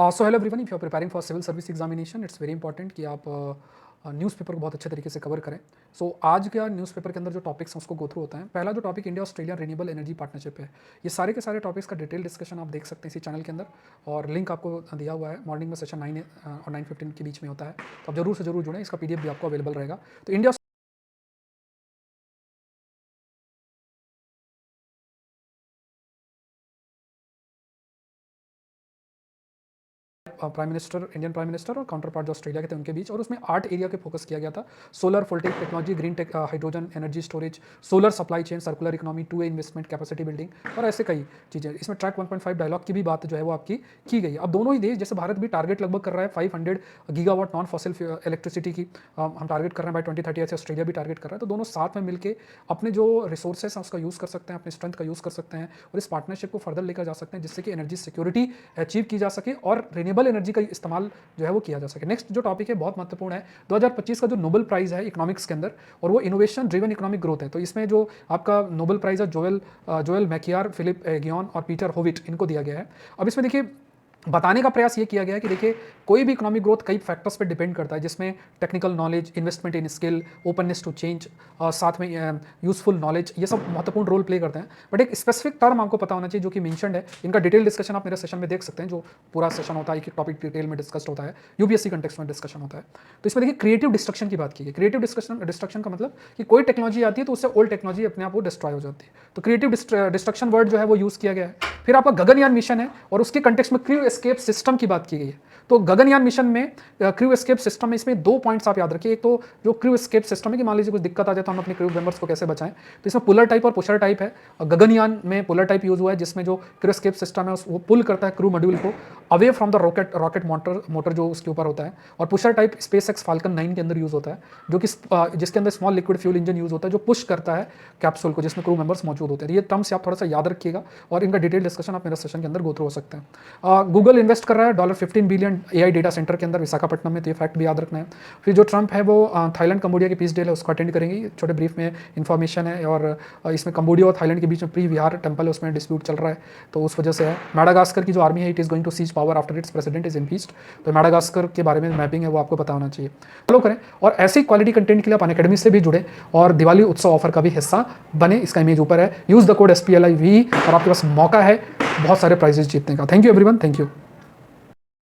So hello everyone, if you are preparing for civil service examination, it's very important कि आप newspaper को बहुत अच्छे तरीके से कवर करें। सो आज का न्यूज़पेपर के अंदर जो टॉपिक्स हैं उसको गो थ्रू होता है। पहला जो topic India Australia renewable energy partnership है, ये सारे के सारे टॉपिक्स का डिटेल डिस्कशन आप देख सकते हैं इसी चैनल के अंदर, और लिंक आपको दिया हुआ है। मॉर्निंग में सेशन 9 और 9:15 के बीच में होता है, तो आप जरूर से जरूर जुड़ें। इसका PDF भी आपको अवेलेबल रहेगा। तो इंडिया इंडियन प्राइम मिनिस्टर और काउंटर पार्ट जो ऑस्ट्रेलिया के थे उनके बीच, और उसमें 8 एरिया के फोकस किया गया था। Solar photovoltaic technology, green tech, hydrogen energy storage, solar supply chain, circular economy, 2A investment, capacity building और ऐसे कई चीज़ें। इसमें ट्रैक 1.5 डायलॉग की भी बात जो है वो आपकी की गई। अब दोनों ही देश, जैसे भारत भी टारगेट लगभग कर रहा है 500 गीगावाट नॉन फॉसिल इलेक्ट्रिसिटी की, हम टारगेट कर रहे हैं बाय 2030, ऐसे ऑस्ट्रेलिया भी टारगेट कर रहा है। तो दोनों साथ में मिलकर अपने जो रिसोर्सेस हैं उसका यूज़ कर सकते हैं, अपने स्ट्रेंथ का यूज़ कर सकते हैं और इस पार्टनरशिप को फर्दर लेकर जा सकते हैं, जिससे कि एनर्जी सिक्योरिटी अचीव की जा सके और रिन्यूएबल एनर्जी का इस्तेमाल जो है वो किया जा सके। नेक्स्ट जो टॉपिक है बहुत महत्वपूर्ण है, 2025 का जो नोबेल प्राइज है इकोनॉमिक्स के अंदर, और वो इनोवेशन ड्रिवन इकोनॉमिक ग्रोथ है। तो इसमें जो आपका नोबेल प्राइज है जोएल मैकियार, फिलिप गियोन और पीटर होविट, इनको दिया गया है। अब इसमें देखिए बताने का प्रयास ये किया गया है कि देखिए कोई भी इकोनॉमिक ग्रोथ कई फैक्टर्स पे डिपेंड करता है, जिसमें technical knowledge, investment in skill, openness to change, साथ में यूजफुल नॉलेज, ये सब महत्वपूर्ण रोल प्ले करते हैं। बट एक स्पेसिफिक टर्म आपको पता होना चाहिए जो कि मेंशन्ड है। इनका डिटेल डिस्कशन आप मेरे सेशन में देख सकते हैं, जो पूरा सेशन होता है, एक टॉपिक डिटेल में डिस्कस होता है, UPSC कंटेक्स्ट में डिस्कशन होता है। तो इसमें देखिए क्रिएटिव डिस्ट्रक्शन की बात की है। क्रिएटिव डिस्ट्रक्शन का मतलब कि कोई टेक्नोलॉजी आती है तो उससे ओल्ड टेक्नोलॉजी अपने आप वो डिस्ट्रॉय हो जाती है। तो क्रिएटिव डिस्ट्रक्शन वर्ड जो है वो यूज़ किया गया है। फिर आपका गगनयान मिशन है और उसके कंटेक्स्ट में क्रू एस्केप सिस्टम की बात की गई है। तो गगनयान मिशन में क्रू एस्केप सिस्टम में इसमें 2 पॉइंट्स आप याद रखिए। एक तो जो क्रू एस्केप सिस्टम है कि मान लीजिए कुछ दिक्कत आ जाए तो हम अपने क्रू मेंबर्स को कैसे बचाएं, तो इसमें पुलर टाइप और पुशर टाइप है। गगनयान में पुलर टाइप यूज हुआ है, जिसमें जो क्रू एस्केप सिस्टम है वो पुल करता है क्रू मॉड्यूल को away from the rocket motor जो उसके ऊपर होता है। और पुशर टाइप SpaceX Falcon 9 के अंदर यूज होता है, जो कि जिसके अंदर small liquid fuel engine use होता है, जो पुश करता है कैप्सूल को, जिसमें क्रू मेंबर्स मौजूद होते हैं। ये टर्म्स आप थोड़ा सा याद रखिएगा और इनका डिटेल डिस्कशन आप मेरे सेशन के अंदर गो थ्रू हो सकते हैं। गूगल इन्वेस्ट कर रहा है $15 बिलियन AI डेटा सेंटर के अंदर विशाखापट्टनम में, तो ये फैक्ट भी याद रखना है। फिर जो ट्रंप है वो थाईलैंड कंबोडिया की पीस डील है उसको अटेंड करेंगे। छोटे ब्रीफ में इन्फॉर्मेशन है, और इसमें कंबोडिया और थाईलैंड के बीच में प्री विहार टेम्पल है, उसमें डिस्प्यूट चल रहा है, तो उस वजह से है। मैडागास्कर की जो आर्मी है, it is going to seize power after its president is impeached. तो मैडागास्कर के बारे में मैपिंग है वो आपको पता होना चाहिए। फॉलो करें और ऐसी क्वालिटी कंटेंट के लिए आप अनअकैडमी से भी जुड़े और दिवाली उत्सव ऑफर का भी हिस्सा बने। इसका इमेज ऊपर है, यूज द कोड SPLIV और आपके पास मौका है बहुत सारे प्राइजेस जीतने का। Thank you everyone, thank you.